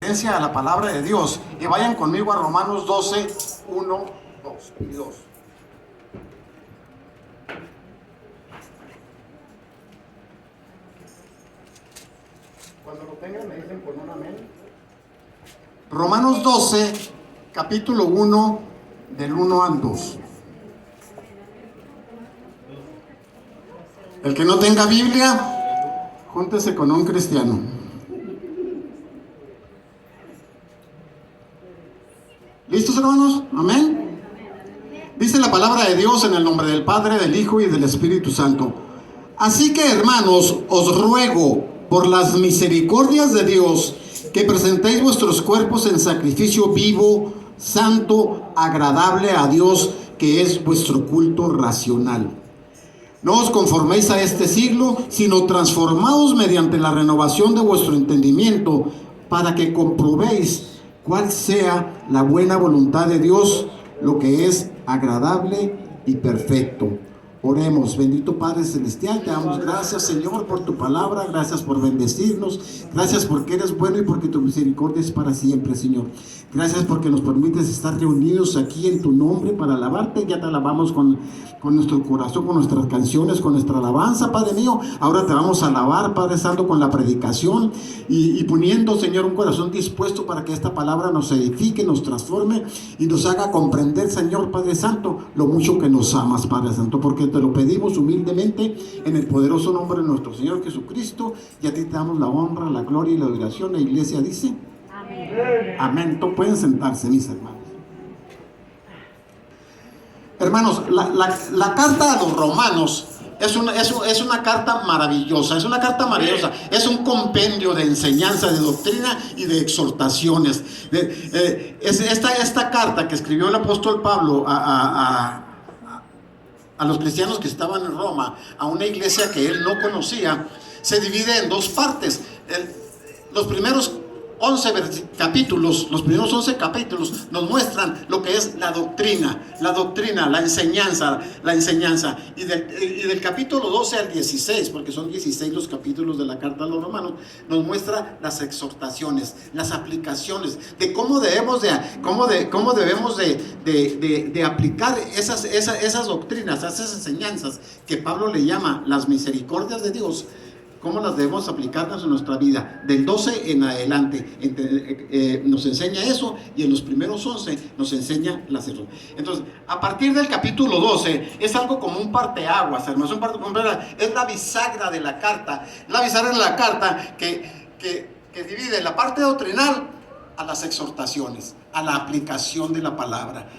referencia a la palabra de Dios. Y vayan conmigo a Romanos 12, 1, 2 y 2. Cuando lo tengan me dicen con un amén. Romanos 12, capítulo 1, del 1 al 2. El que no tenga Biblia, júntese con un cristiano. ¿Listos, hermanos? Amén. Dice la palabra de Dios en el nombre del Padre, del Hijo y del Espíritu Santo. Así que, hermanos, os ruego por las misericordias de Dios que presentéis vuestros cuerpos en sacrificio vivo, santo, agradable a Dios, que es vuestro culto racional. No os conforméis a este siglo, sino transformaos mediante la renovación de vuestro entendimiento, para que comprobéis cuál sea la buena voluntad de Dios, lo que es agradable y perfecto. Oremos. Bendito Padre Celestial, te damos gracias, Señor, por tu palabra. Gracias por bendecirnos. Gracias porque eres bueno y porque tu misericordia es para siempre, Señor. Gracias porque nos permites estar reunidos aquí en tu nombre para alabarte. Ya te alabamos con nuestro corazón, con nuestras canciones, con nuestra alabanza, Padre mío. Ahora te vamos a alabar, Padre Santo, con la predicación y poniendo, Señor, un corazón dispuesto para que esta palabra nos edifique, nos transforme y nos haga comprender, Señor, Padre Santo, lo mucho que nos amas, Padre Santo, porque te lo pedimos humildemente en el poderoso nombre de nuestro Señor Jesucristo, y a ti te damos la honra, la gloria y la adoración. La iglesia dice amén. Amén. Entonces pueden sentarse, mis hermanos. Hermanos, la carta a los romanos es una carta maravillosa, es un compendio de enseñanza, de doctrina y de exhortaciones. Esta carta que escribió el apóstol Pablo a los cristianos que estaban en Roma, a una iglesia que él no conocía, se divide en dos partes. Los primeros 11 capítulos nos muestran lo que es la doctrina, la enseñanza. Y del capítulo 12 al 16, porque son 16 los capítulos de la carta a los romanos, nos muestra las exhortaciones, las aplicaciones, de cómo debemos de aplicar esas doctrinas, esas enseñanzas que Pablo le llama las misericordias de Dios. ¿Cómo las debemos aplicarnos en nuestra vida? Del 12 en adelante nos enseña eso, y en los primeros 11 nos enseña las errores. Entonces, a partir del capítulo 12 es algo como un parteaguas, hermanos, es la bisagra de la carta, que divide la parte doctrinal a las exhortaciones, a la aplicación de la palabra,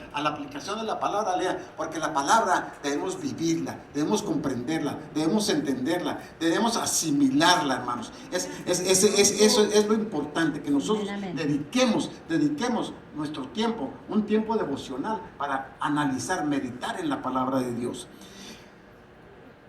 porque la palabra debemos vivirla, debemos comprenderla, debemos entenderla, debemos asimilarla, hermanos. Eso es lo importante, que nosotros dediquemos nuestro tiempo, un tiempo devocional, para analizar, meditar en la palabra de Dios.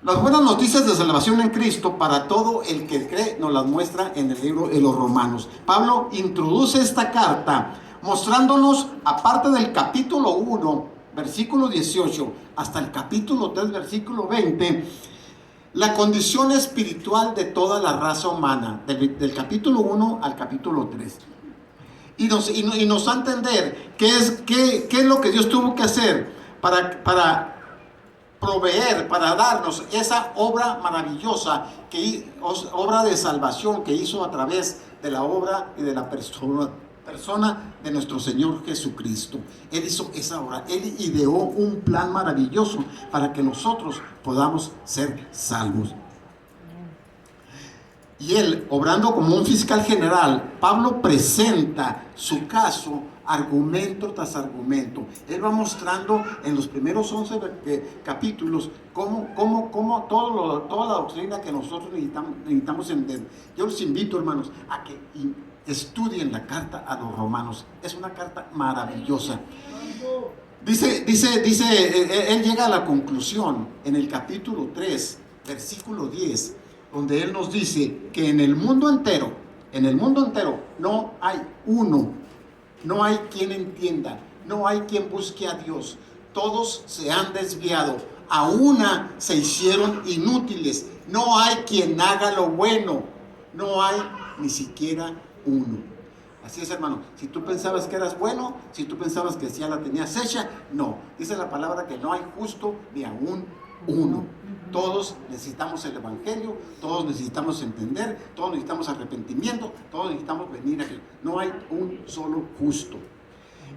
Las buenas noticias de salvación en Cristo para todo el que cree nos las muestra en el libro de los Romanos. Pablo introduce esta carta mostrándonos, aparte del capítulo 1, versículo 18, hasta el capítulo 3, versículo 20, la condición espiritual de toda la raza humana, del capítulo 1 al capítulo 3. Y nos da a entender qué es lo que Dios tuvo que hacer para proveer, para darnos esa obra maravillosa, obra de salvación que hizo a través de la obra y de la persona de nuestro Señor Jesucristo. Él hizo esa obra, Él ideó un plan maravilloso para que nosotros podamos ser salvos. Y Él, obrando como un fiscal general, Pablo presenta su caso argumento tras argumento. Él va mostrando en los primeros 11 capítulos cómo toda la doctrina que nosotros necesitamos entender. Yo les invito, hermanos, a que estudien la carta a los romanos. Es una carta maravillosa. Dice, él llega a la conclusión en el capítulo 3, versículo 10, donde él nos dice que en el mundo entero no hay uno, no hay quien entienda, no hay quien busque a Dios. Todos se han desviado, a una se hicieron inútiles. No hay quien haga lo bueno, no hay ni siquiera uno. Así es, hermano. Si tú pensabas que eras bueno, si tú pensabas que ya la tenías hecha, no. Dice la palabra que no hay justo ni aún uno. Todos necesitamos el evangelio, todos necesitamos entender, todos necesitamos arrepentimiento, todos necesitamos venir a Jesús. No hay un solo justo.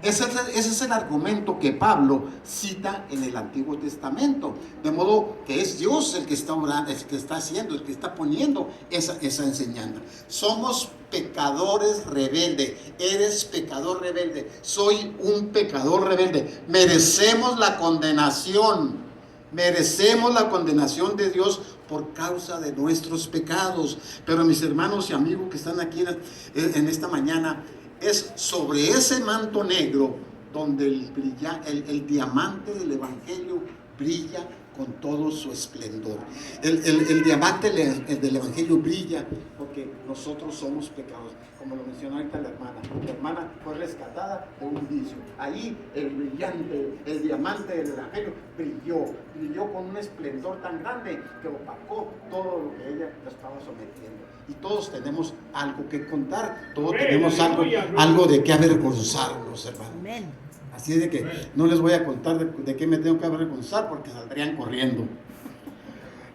Ese es el argumento que Pablo cita en el Antiguo Testamento. De modo que es Dios el que está obrando, el que está haciendo, el que está poniendo esa enseñanza. Somos pecadores rebeldes. Eres pecador rebelde. Soy un pecador rebelde. Merecemos la condenación. Merecemos la condenación de Dios por causa de nuestros pecados. Pero mis hermanos y amigos que están aquí en esta mañana, es sobre ese manto negro donde el diamante del Evangelio brilla con todo su esplendor. El diamante del Evangelio brilla porque nosotros somos pecadores. Como lo mencionó ahorita la hermana. La hermana fue rescatada de un vicio. Ahí el diamante del Evangelio brilló con un esplendor tan grande que opacó todo lo que ella estaba sometiendo. Y todos tenemos algo que contar, todos tenemos algo de qué avergonzarnos, hermano. Así de que no les voy a contar de qué me tengo que avergonzar porque saldrían corriendo.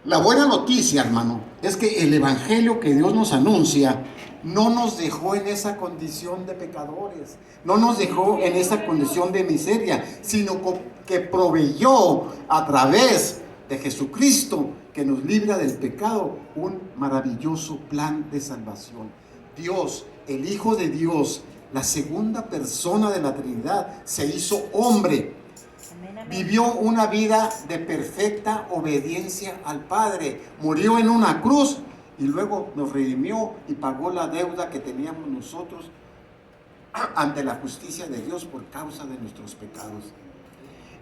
La buena noticia, hermano, es que el evangelio que Dios nos anuncia no nos dejó en esa condición de pecadores, no nos dejó en esa condición de miseria, sino que proveyó a través de Jesucristo, que nos libra del pecado, un maravilloso plan de salvación. Dios, el Hijo de Dios, la segunda persona de la Trinidad, se hizo hombre. Vivió una vida de perfecta obediencia al Padre. Murió en una cruz y luego nos redimió y pagó la deuda que teníamos nosotros ante la justicia de Dios por causa de nuestros pecados.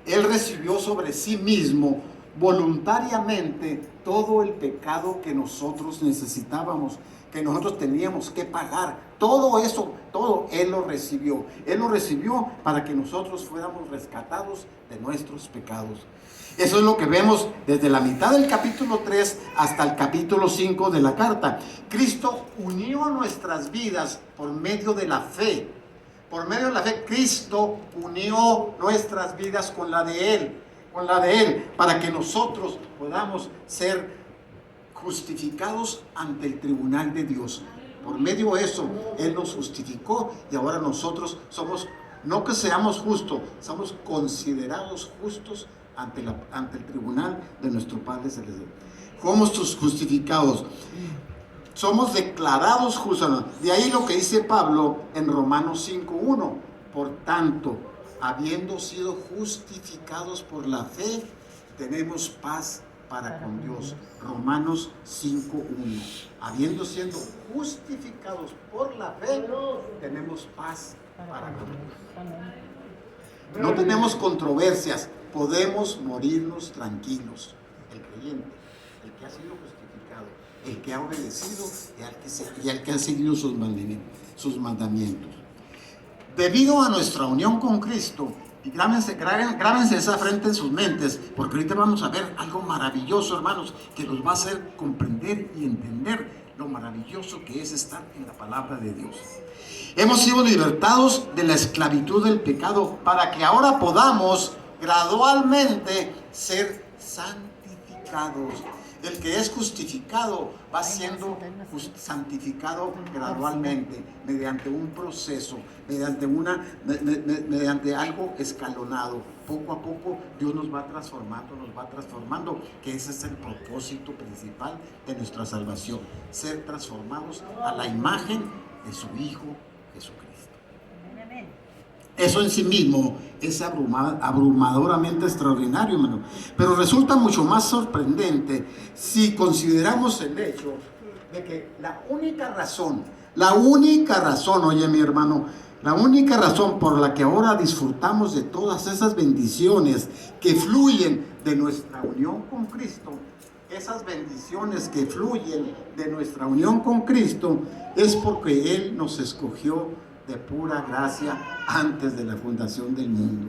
Él recibió sobre sí mismo voluntariamente todo el pecado que nosotros necesitábamos, que nosotros teníamos que pagar. Todo eso, todo Él lo recibió. Él lo recibió para que nosotros fuéramos rescatados de nuestros pecados. Eso es lo que vemos desde la mitad del capítulo 3 hasta el capítulo 5 de la carta. Cristo unió nuestras vidas por medio de la fe. Por medio de la fe, Cristo unió nuestras vidas con la de Él, para que nosotros podamos ser justificados ante el tribunal de Dios. Por medio de eso, Él nos justificó y ahora nosotros somos, no que seamos justos, somos considerados justos ante el tribunal de nuestro Padre Celestial. Somos justificados. Somos declarados justos. De ahí lo que dice Pablo en Romanos 5:1. Por tanto, habiendo sido justificados por la fe, tenemos paz para con Dios. Romanos 5:1. Habiendo sido justificados por la fe, tenemos paz para con Dios. No tenemos controversias, podemos morirnos tranquilos. El creyente, el que ha sido justificado, el que ha obedecido y el que ha seguido sus mandamientos. Debido a nuestra unión con Cristo, y grábense esa frente en sus mentes, porque ahorita vamos a ver algo maravilloso, hermanos, que nos va a hacer comprender y entender lo maravilloso que es estar en la palabra de Dios. Hemos sido libertados de la esclavitud del pecado para que ahora podamos gradualmente ser santificados. El que es justificado va siendo santificado gradualmente, mediante un proceso, mediante algo escalonado. Poco a poco Dios nos va transformando, que ese es el propósito principal de nuestra salvación, ser transformados a la imagen de su Hijo Jesucristo. Eso en sí mismo es abrumadoramente extraordinario, hermano. Pero resulta mucho más sorprendente si consideramos el hecho de que la única razón, oye mi hermano, la única razón por la que ahora disfrutamos de todas esas bendiciones que fluyen de nuestra unión con Cristo, esas bendiciones que fluyen de nuestra unión con Cristo, es porque Él nos escogió de pura gracia antes de la fundación del mundo.